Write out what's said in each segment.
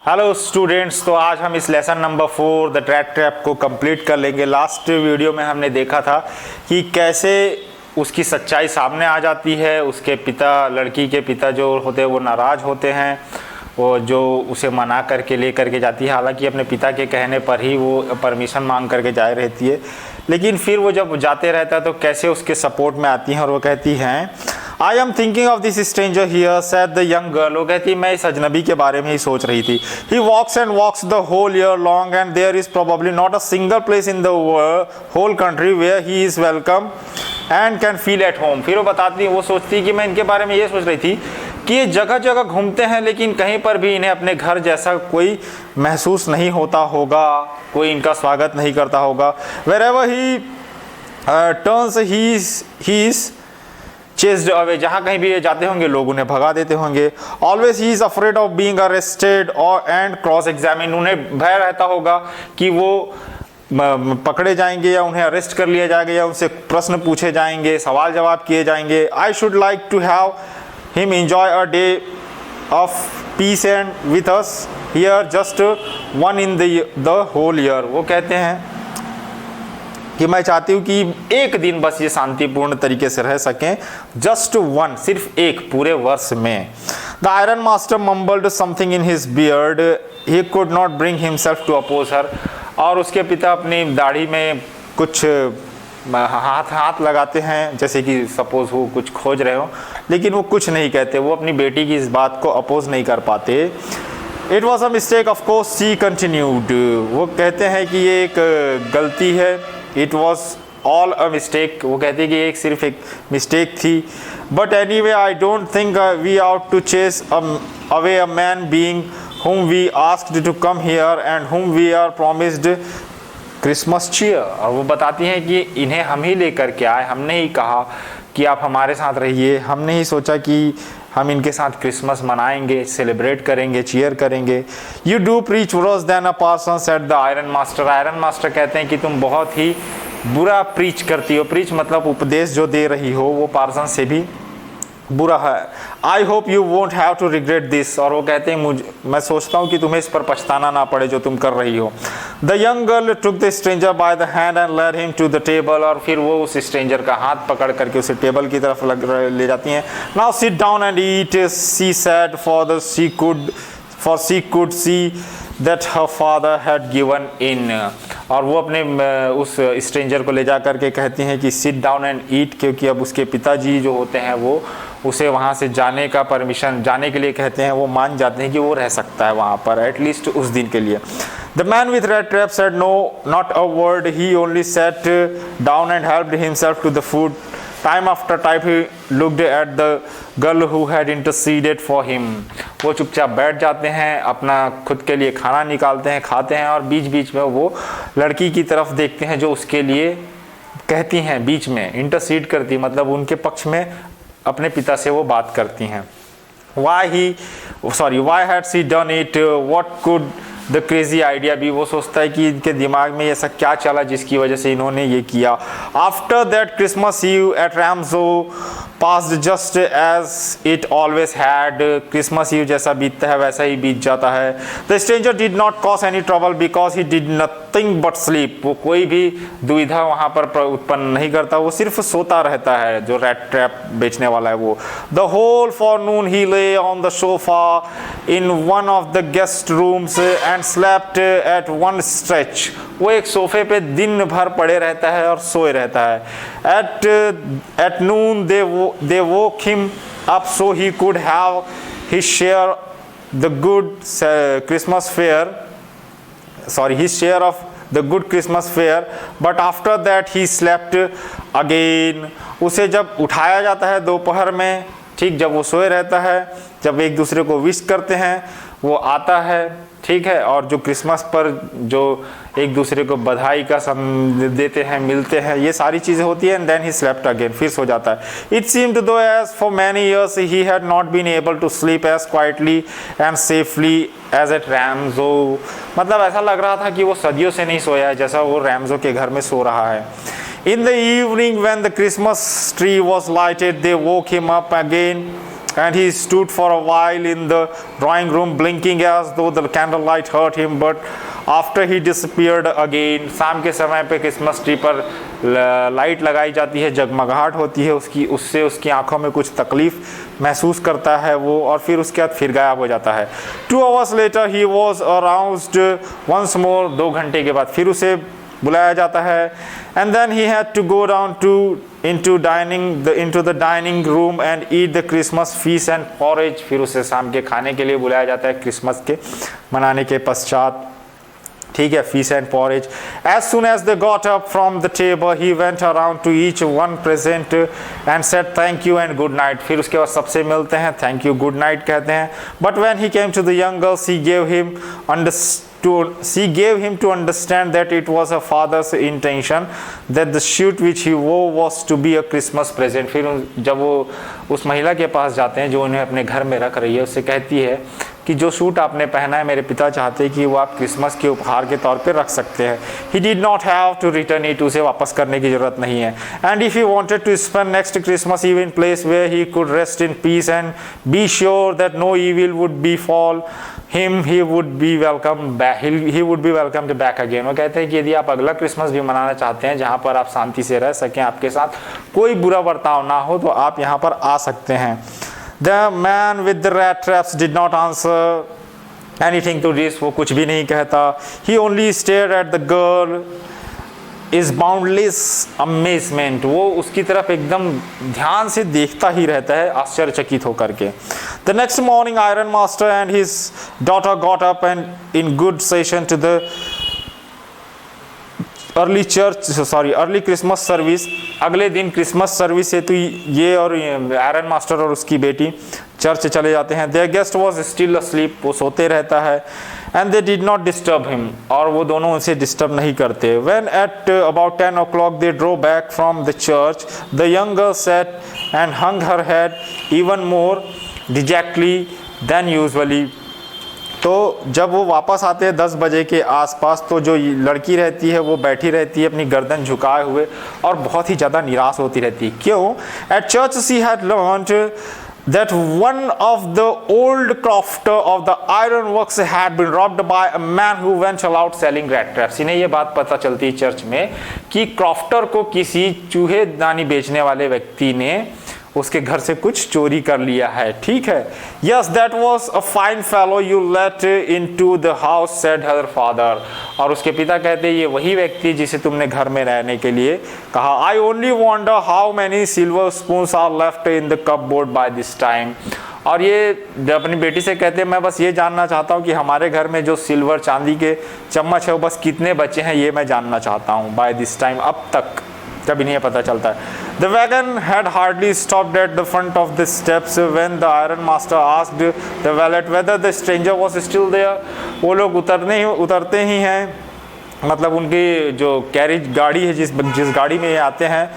Hello students, तो आज हम इस lesson number 4 the rat trap को कंप्लीट कर लेंगे। लास्ट वीडियो में हमने देखा था कि कैसे उसकी सच्चाई सामने आ जाती है। उसके पिता, लड़की के पिता जो होते हैं वो नाराज़ होते हैं, वो जो उसे मना करके ले करके जाती है। हालांकि अपने पिता के कहने पर ही वो परमिशन मांग करके जा रहती है, लेकिन फिर वो जब जाते रहता है तो कैसे उसके सपोर्ट में आती हैं और वो कहती हैं I am thinking of this stranger here said the young girl. वो कहती है मैं इस अजनबी के बारे में ही सोच रही थी। He walks and walks the whole year long and there is probably not a single place in the whole country where he is welcome and can feel at home. फिर वो बताती है, वो सोचती है कि मैं इनके बारे में ये सोच रही थी कि ये जगह जगह घूमते हैं लेकिन कहीं पर भी इन्हें अपने घर जैसा कोई महसूस नहीं होता होगा, कोई इनका स्वागत नहीं करता होगा। Wherever he turns he is chased away। जहाँ कहीं भी ये जाते होंगे लोग उन्हें भगा देते होंगे। Always he is afraid of being arrested or and cross examined। उन्हें भय रहता होगा कि वो पकड़े जाएंगे या उन्हें अरेस्ट कर लिया जाएगा या उनसे प्रश्न पूछे जाएंगे, सवाल जवाब किए जाएंगे। I should like to have him enjoy a day of peace and with us here, just one in the whole year। वो कहते हैं कि मैं चाहती हूँ कि एक दिन बस ये शांतिपूर्ण तरीके से रह सकें, जस्ट वन, सिर्फ एक पूरे वर्ष में। The iron master mumbled something in his beard, he could not bring himself to oppose her. और उसके पिता अपनी दाढ़ी में कुछ हाथ लगाते हैं, जैसे कि सपोज वो कुछ खोज रहे हो, लेकिन वो कुछ नहीं कहते। वो अपनी बेटी की इस बात को अपोज नहीं कर पाते। It was a mistake of course she continued. वो कहते हैं कि ये एक गलती है। It was all a mistake. वो कहते हैं कि एक सिर्फ एक मिस्टेक थी। But anyway I don't think we ought to chase away a man being whom we asked to come here and whom we are promised Christmas cheer. और वो बताती हैं कि इन्हें हम ही लेकर के आए, हमने ही कहा कि आप हमारे साथ रहिए, हमने ही सोचा कि हम इनके साथ क्रिसमस मनाएंगे, सेलिब्रेट करेंगे, चीयर करेंगे। You do preach worse than a parson said the iron master. Ironmaster कहते हैं कि तुम बहुत ही बुरा प्रीच करती हो। प्रीच मतलब उपदेश जो दे रही हो वो पार्सन से भी बुरा है। I hope you won't have to regret this. और वो कहते हैं मैं सोचता हूँ कि तुम्हें इस पर पछताना ना पड़े जो तुम कर रही हो। The young girl took the stranger by the hand and led him to the table. और फिर वो उस स्ट्रेंजर का हाथ पकड़ करके उसे टेबल की तरफ ले जाती हैं। Now sit down and eat she said for she could see that her father had given in. और वो अपने उस स्ट्रेंजर को ले जा करके कहती हैं कि सिट डाउन एंड ईट, क्योंकि अब उसके पिताजी जो होते हैं वो उसे वहाँ से जाने का परमिशन, जाने के लिए कहते हैं। वो मान जाते हैं कि वो रह सकता है वहाँ पर एटलीस्ट उस दिन के लिए। The man with rat trap said no not a word, he only set down and helped himself to the food. Time after time he looked at the girl who had interceded for him. वो चुपचाप बैठ जाते हैं, अपना खुद के लिए खाना निकालते हैं, खाते हैं, और बीच बीच में वो लड़की की तरफ देखते हैं जो उसके लिए कहती हैं, बीच में इंटरसीड करती, मतलब उनके पक्ष में अपने पिता से वो बात करती हैं। why had she done it? What could the crazy idea भी? वो सोचता है कि इनके दिमाग में ऐसा क्या चला जिसकी वजह से इन्होंने ये किया। After that Christmas Eve at Ramsjo passed just as it always had. Christmas Eve जैसा बीतता है वैसा ही बीत जाता है। The stranger did not cause any trouble because he did nothing but sleep. वो कोई भी दुविधा वहाँ पर उत्पन्न नहीं करता, वो सिर्फ सोता रहता है। जो रैट ट्रैप बेचने वाला है वो। द होल फॉरनून ही ले on the sofa in one of the guest rooms and slept at one stretch. वो एक सोफे पे दिन भर पड़े रहता है और सोए रहता है। At noon they woke him up so he could have his share the good Christmas fare. His share of the good Christmas fare. But after that he slept again. उसे जब उठाया जाता है दोपहर में, ठीक जब वो सोए रहता है, जब एक दूसरे को विश करते हैं, वो आता है, ठीक है, और जो क्रिसमस पर जो एक दूसरे को बधाई का देते हैं, मिलते हैं, ये सारी चीज़ें होती हैं। And then he slept again, फिर सो जाता है। It seemed though as for many years he had not been able to sleep as quietly and safely as at Ramsjo. मतलब ऐसा लग रहा था कि वो सदियों से नहीं सोया है जैसा वो रैम्सो के घर में सो रहा है। In the evening when the Christmas tree was lighted, they woke him up again and he stood for a while in the drawing room blinking as though the candlelight hurt him, but after he disappeared again. शाम के समय पे Christmas tree पर light लगाई जाती है, जगमगाहट होती है उसकी, उससे उसकी आंखों में कुछ तकलीफ महसूस करता है वो, और फिर उसके बाद फिर गायब हो जाता है. 2 hours later he was aroused once more. 2 घंटे के बाद फिर उसे बुलाया जाता है. And then he had to go down into the dining room and eat the Christmas feast and porridge. फिर उसे शाम के खाने के लिए बुलाया जाता है क्रिसमस के मनाने के पश्चात. ठीक है, feast and porridge. As soon as they got up from the table, he went around to each one present and said thank you and good night. फिर उसके बाद सबसे मिलते हैं, thank you, good night कहते हैं. But when he came to the young girl, she gave him to understand that it was her father's intention that the suit which he wore was to be a Christmas present. फिर जब वो उस महिला के पास जाते हैं जो उन्हें अपने घर में रख रही है, उससे कहती है कि जो सूट आपने पहना है मेरे पिता चाहते हैं कि वो आप क्रिसमस के उपहार के तौर पे रख सकते हैं. He did not have to return it. उसे वापस करने की ज़रूरत नहीं है. And if he wanted to spend next Christmas Eve in place where he could rest in peace and be sure that no evil would befall him, he would be welcomed back. He would be welcomed back again. वो कहते हैं कि यदि आप अगला Christmas भी मनाना चाहते हैं जहाँ पर आप शांति से रह सकें, आपके साथ कोई बुरा बर्ताव ना हो, तो आप यहाँ पर आ सकते हैं. The man with the rat traps did not answer anything to this. वो कुछ भी नहीं कहता. He only stared at the girl is boundless amazement. वो उसकी तरफ एकदम ध्यान से देखता ही रहता है आश्चर्यचकित होकर के. The next morning Iron Master and his daughter got up and in good session to the early Christmas service. अगले दिन क्रिसमस सर्विस हेतु ये और आयरन मास्टर और उसकी बेटी चर्च चले जाते हैं. Their guest was still asleep. वो सोते रहता है. And they did not disturb him. और वो दोनों उसे डिस्टर्ब नहीं करते. When at about 10 o'clock they drove back from the church. The young girl sat and hung her head even more dejectedly than usually. तो जब वो वापस आते हैं 10 बजे के आसपास, तो जो लड़की रहती है वो बैठी रहती है अपनी गर्दन झुकाए हुए और बहुत ही ज़्यादा निराश होती रहती है. क्यों? At church she had learned that one of the old crofter of the ironworks had been robbed by a man who went out selling rat traps. इन्हें ये बात पता चलती है चर्च में कि क्रॉफ्टर को किसी चूहेदानी बेचने वाले व्यक्ति ने उसके घर से कुछ चोरी कर लिया है. ठीक है. Yes, that was a fine fellow you let into the house, said her father. और उसके पिता कहते ये वही व्यक्ति जिसे तुमने घर में रहने के लिए कहा. I only wonder how many silver spoons are left in the cupboard by this time. और ये अपनी बेटी से कहते हैं मैं बस ये जानना चाहता हूँ कि हमारे घर में जो सिल्वर चांदी के चम्मच है वो बस कितने बचे हैं, ये मैं जानना चाहता हूँ. By this time, अब तक जब इन्हें पता चलता है. The wagon had hardly stopped at the front of the steps when the iron master asked the valet whether the stranger was still there. वो लोग उतरते ही हैं, मतलब उनकी जो कैरिज गाड़ी है जिस गाड़ी में ये आते हैं,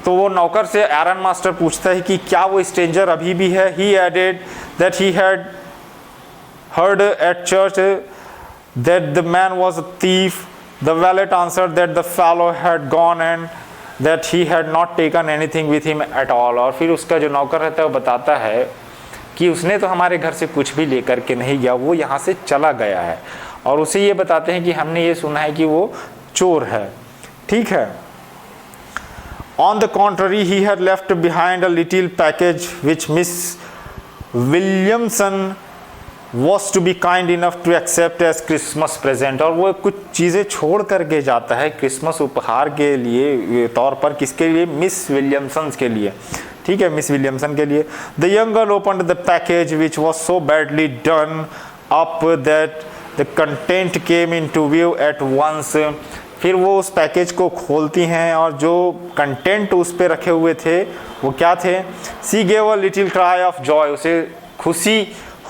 तो वो नौकर से आयरन मास्टर पूछता है कि क्या वो स्ट्रेंजर अभी भी है. He added that he had heard at church that the man was a thief. The valet answered that the fellow had gone and that he had not taken anything with him at all. और फिर उसका जो नौकर रहता है वो बताता है कि उसने तो हमारे घर से कुछ भी लेकर के नहीं गया, वो यहाँ से चला गया है. और उसे ये बताते हैं कि हमने ये सुना है कि वो चोर है. ठीक है. On the contrary, he had left behind a little package which Miss Williamson was to be kind enough to accept as Christmas present. और वो कुछ चीज़ें छोड़ करके जाता है क्रिसमस उपहार के लिए तौर पर. किसके लिए? मिस विलियमसन के लिए. ठीक है, मिस विलियमसन के लिए. The young girl opened the package which was so badly done up that the content came into view at once. फिर वो उस पैकेज को खोलती हैं और जो कंटेंट उस पर रखे हुए थे वो क्या थे? सी gave a little cry of Joy. उसे खुशी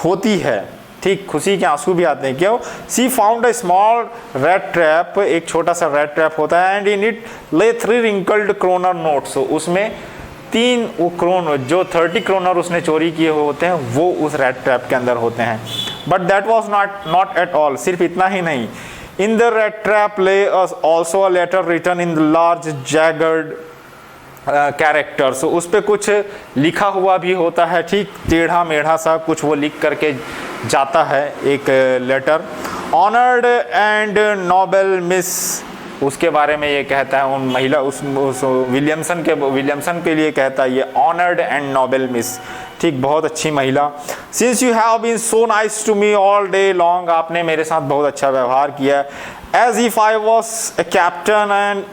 होती है. ठीक, खुशी के आंसू भी आते हैं. क्यों? She found a small red trap. एक छोटा सा रेड ट्रैप होता है. एंड इन इट ले 3 रिंकल्ड क्रोनर नोट्स. उसमें 3 वो क्रोनर जो 30 क्रोनर उसने चोरी किए हुए होते हैं वो उस रेड ट्रैप के अंदर होते हैं. But that was not at all. सिर्फ इतना ही नहीं. In the red trap lay also a letter written in the large jagged characters, उस पे कुछ लिखा हुआ भी होता है, ठीक टेढ़ा मेढ़ा सा कुछ वो लिख करके जाता है एक letter. Honoured and noble Miss, उसके बारे में ये कहता है, उन महिला उस विलियमसन के लिए कहता है ये ऑनर्ड एंड नोबल मिस, ठीक बहुत अच्छी महिला। Since you have been so nice to me all day long, आपने मेरे साथ बहुत अच्छा व्यवहार किया। As if I was a captain and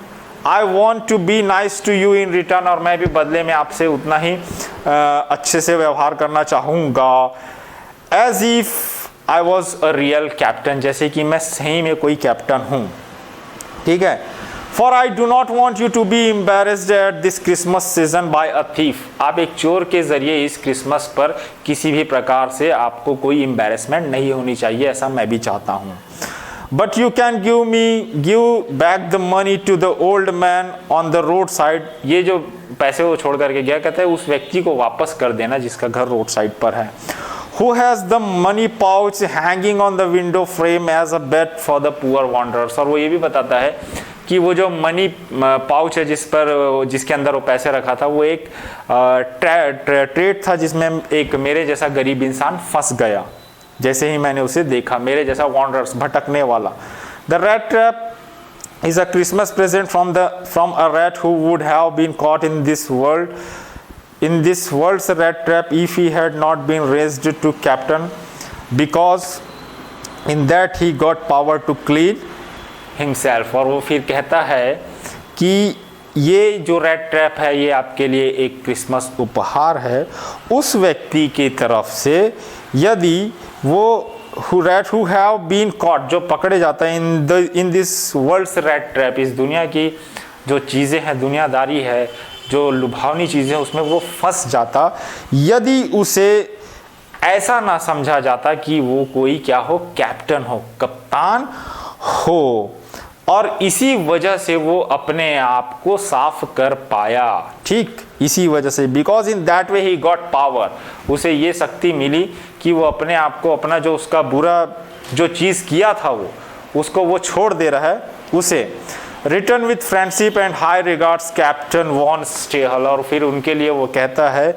I want to be nice to you in return, और मैं भी बदले में आपसे उतना ही अच्छे से व्यवहार करना चाहूँगा। As if I was a real captain, जैसे कि मैं सही में कोई कैप्टन हूँ, ठीक है। For I do not want you to be embarrassed at this Christmas season by a thief, आप एक चोर के जरिए इस क्रिसमस पर किसी भी प्रकार से आपको कोई एम्बेरसमेंट नहीं होनी चाहिए, ऐसा मैं भी चाहता हूँ। But you can give back the money to the old man on the road side, ये जो पैसे वो छोड़ करके गया, कहते हैं उस व्यक्ति को वापस कर देना जिसका घर रोड साइड पर है। Who has the money pouch hanging on the window frame as a bet for the poor wanderers, और वो ये भी बताता है कि वो जो मनी पाउच है जिसके अंदर वो पैसे रखा था, वो एक ट्रेड था जिसमें एक मेरे जैसा गरीब इंसान फंस गया, जैसे ही मैंने उसे देखा, मेरे जैसा वॉन्डरर्स भटकने वाला। The rat trap is a Christmas present from a rat who would have been caught in this world's rat trap if he had not been raised to captain, because in that he got power to clean himself। और वो फिर कहता है कि ये जो rat trap है ये आपके लिए एक क्रिसमस उपहार है उस व्यक्ति की तरफ से, यदि वो rat who have been caught, जो पकड़े जाता है in this world's rat trap, इस दुनिया की जो चीज़ें हैं, दुनियादारी है, जो लुभावनी चीज़ें, उसमें वो फंस जाता, यदि उसे ऐसा ना समझा जाता कि वो कोई क्या हो, कैप्टन हो, कप्तान हो, और इसी वजह से वो अपने आप को साफ कर पाया, ठीक इसी वजह से। Because in that way he got power, उसे ये शक्ति मिली कि वो अपने आप को, अपना जो उसका बुरा जो चीज़ किया था उसको वो छोड़ दे रहा है उसे। Return with friendship and high regards captain von Stahle, और फिर उनके लिए वो कहता है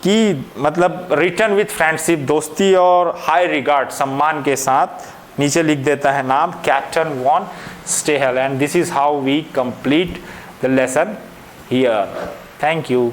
कि मतलब रिटर्न विथ फ्रेंडशिप, दोस्ती और हाई रिगार्ड, सम्मान के साथ, नीचे लिख देता है नाम captain von Stahle. And this is how we complete the lesson here. Thank you.